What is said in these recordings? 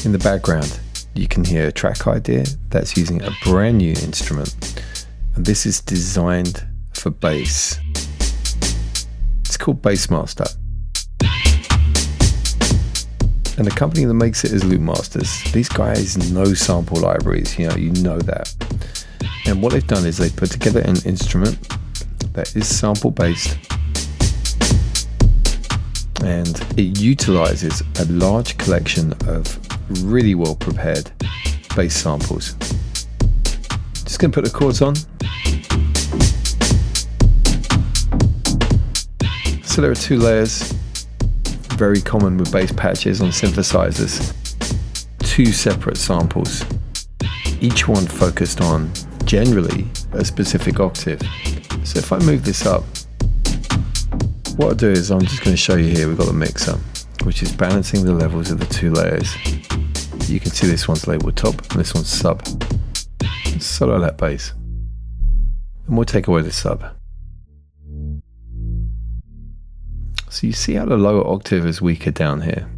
In the background, you can hear a track idea that's using a brand new instrument. And this is designed for bass. It's called Bassmaster. And the company that makes it is Loopmasters. These guys know sample libraries, you know that. And what they've done is they put together an instrument that is sample based, and it utilizes a large collection of really well prepared bass samples. Just gonna put the chords on. So there are 2 layers, very common with bass patches on synthesizers. 2 separate samples, each one focused on generally a specific octave. So if I move this up, what I'll do is I'm just going to show you here, we've got the mixer, which is balancing the levels of the 2 layers. You can see this one's labeled top and this one's sub. Solo that bass. And we'll take away the sub. So you see how the lower octave is weaker down here.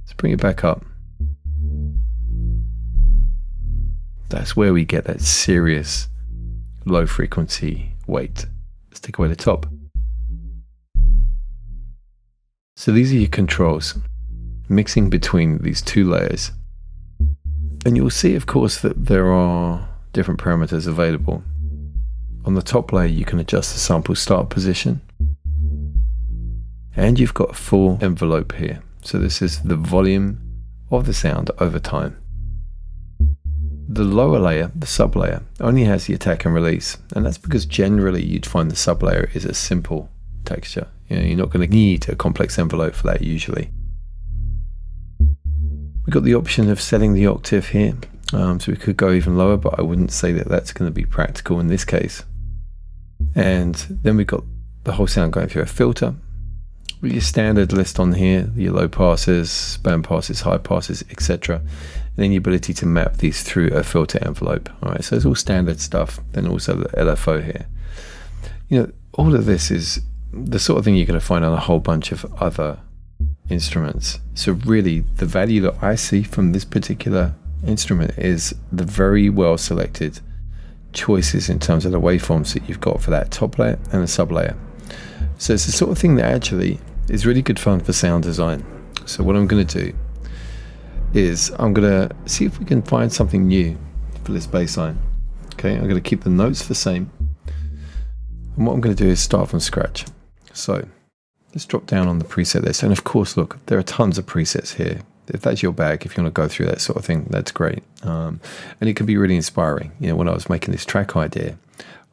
Let's bring it back up. That's where we get that serious low frequency weight. Let's take away the top. So these are your controls, mixing between these 2 layers. And you'll see, of course, that there are different parameters available. On the top layer, you can adjust the sample start position. And you've got a full envelope here. So this is the volume of the sound over time. The lower layer, the sub layer, only has the attack and release. And that's because generally you'd find the sub layer is a simple texture. You're not going to need a complex envelope for that usually. We've got the option of setting the octave here. So we could go even lower, but I wouldn't say that that's going to be practical in this case. And then we've got the whole sound going through a filter. With your standard list on here, your low passes, band passes, high passes, etc. And then the ability to map these through a filter envelope. All right, so it's all standard stuff. Then also the LFO here. All of this is the sort of thing you're going to find on a whole bunch of other instruments. So really, the value that I see from this particular instrument is the very well selected choices in terms of the waveforms that you've got for that top layer and the sub layer. So it's the sort of thing that actually is really good fun for sound design. So what I'm going to do is I'm going to see if we can find something new for this bass line. Okay, I'm going to keep the notes the same. And what I'm going to do is start from scratch. So let's drop down on the preset list. And of course, look, there are tons of presets here. If that's your bag, if you want to go through that sort of thing, that's great. And it can be really inspiring. When I was making this track idea,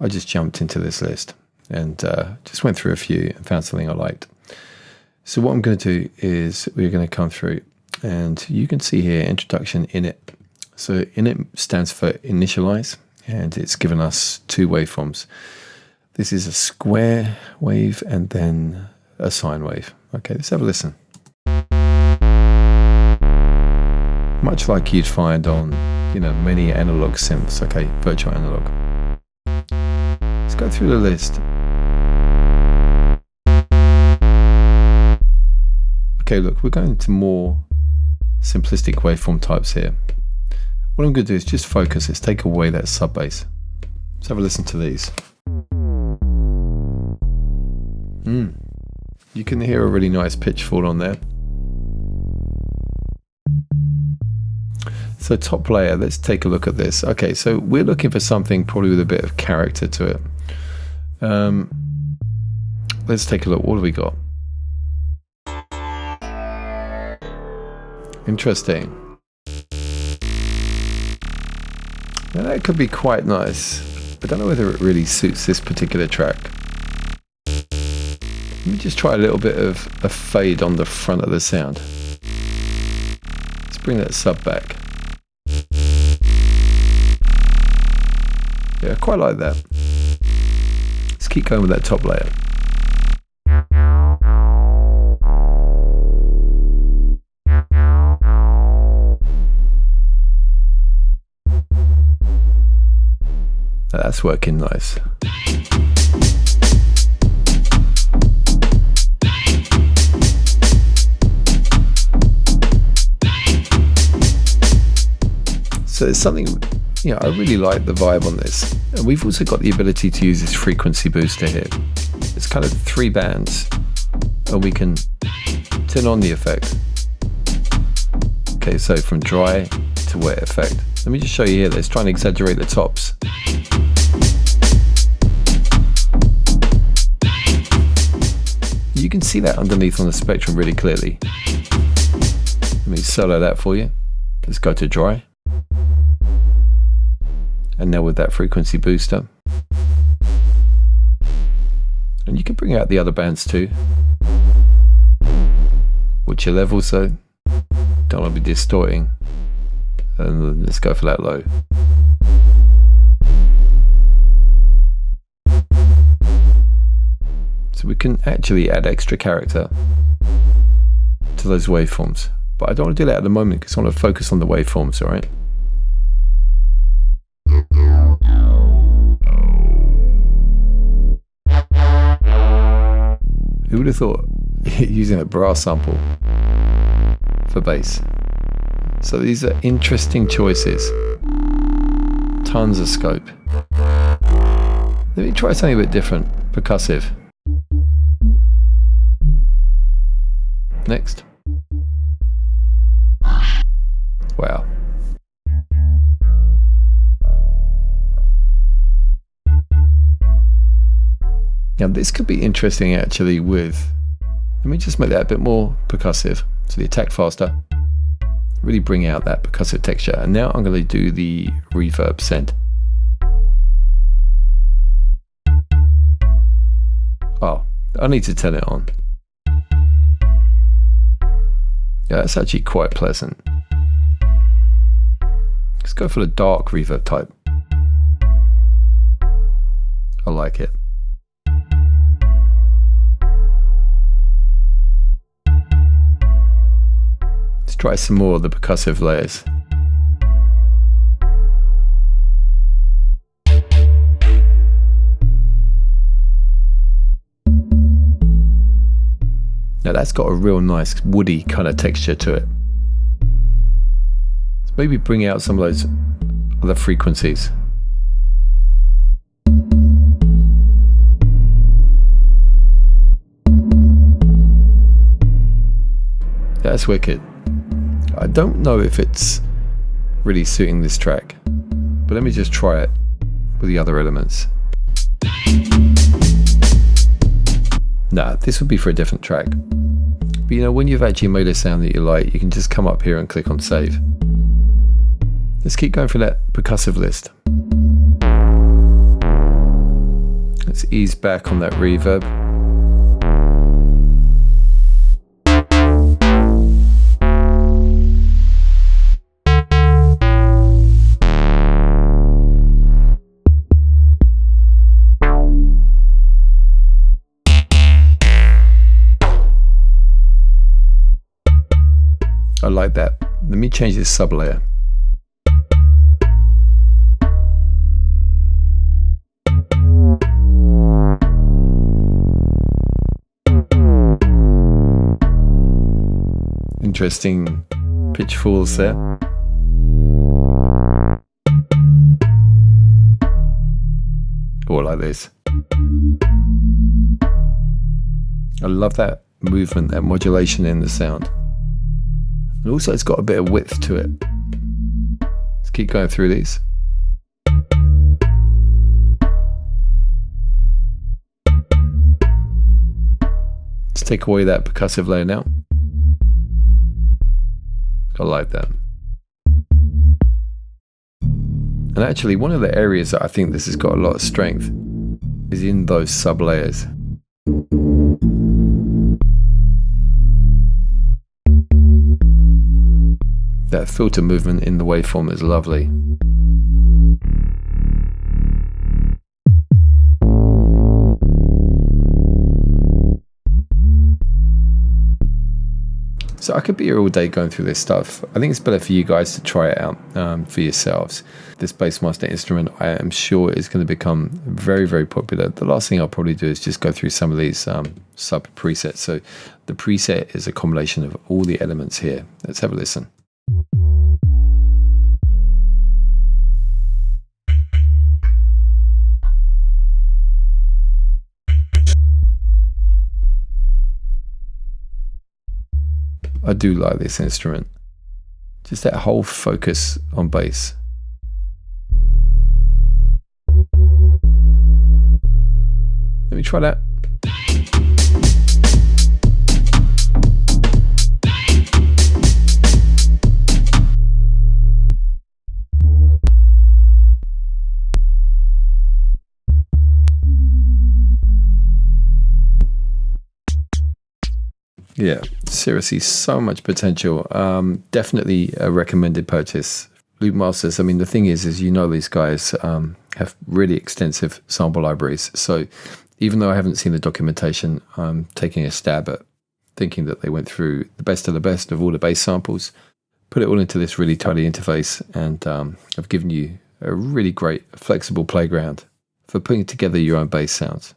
I just jumped into this list and just went through a few and found something I liked. So what I'm going to do is we're going to come through, and you can see here introduction init. So init stands for initialize, and it's given us 2 waveforms. This is a square wave and then a sine wave. Okay, let's have a listen. Much like you'd find on many analog synths. Okay, virtual analog. Let's go through the list. Okay, look, we're going to more simplistic waveform types here. What I'm going to do is just focus. Let's take away that sub bass. Let's have a listen to these. You can hear a really nice pitch fall on there. So top layer, let's take a look at this. Okay, so we're looking for something probably with a bit of character to it. Let's take a look. What have we got? Interesting. Now that could be quite nice. I don't know whether it really suits this particular track. Let me just try a little bit of a fade on the front of the sound. Let's bring that sub back. Yeah, I quite like that. Let's keep going with that top layer. That's working nice. So there's something, I really like the vibe on this. And we've also got the ability to use this frequency booster here. It's kind of 3 bands, and we can turn on the effect. Okay, so from dry to wet effect. Let me just show you here. Let's try and exaggerate the tops. You can see that underneath on the spectrum really clearly. Let me solo that for you. Let's go to dry. And now with that frequency booster. And you can bring out the other bands too. Watch your level, so don't want to be distorting. And let's go for that low. So we can actually add extra character to those waveforms. But I don't want to do that at the moment because I want to focus on the waveforms, alright? Who would have thought using a brass sample for bass? So these are interesting choices. Tons of scope. Let me try something a bit different. Percussive. Next. Wow. Now this could be interesting actually with, let me just make that a bit more percussive. So the attack faster, really bring out that percussive texture. And now I'm going to do the reverb send. Oh, I need to turn it on. Yeah, that's actually quite pleasant. Let's go for the dark reverb type. I like it. Let's try some more of the percussive layers. Now that's got a real nice woody kind of texture to it. Let's maybe bring out some of those other frequencies. That's wicked. I don't know if it's really suiting this track, but let me just try it with the other elements. Nah, this would be for a different track. But when you've actually made a sound that you like, you can just come up here and click on save. Let's keep going for that percussive list. Let's ease back on that reverb. I like that. Let me change this sub layer. Interesting pitch falls there. Or like this. I love that movement, that modulation in the sound. And also it's got a bit of width to it. Let's keep going through these. Let's take away that percussive layer now. I like that. And actually one of the areas that I think this has got a lot of strength is in those sub layers. That filter movement in the waveform is lovely. So I could be here all day going through this stuff. I think it's better for you guys to try it out for yourselves. This Bassmaster instrument, I am sure, is going to become very, very popular. The last thing I'll probably do is just go through some of these sub presets. So the preset is a combination of all the elements here. Let's have a listen. I do like this instrument. Just that whole focus on bass. Let me try that. Yeah, seriously, so much potential. Definitely a recommended purchase. Loopmasters, I mean, the thing is these guys have really extensive sample libraries. So even though I haven't seen the documentation, I'm taking a stab at thinking that they went through the best of all the bass samples, put it all into this really tidy interface, and I've given you a really great flexible playground for putting together your own bass sounds.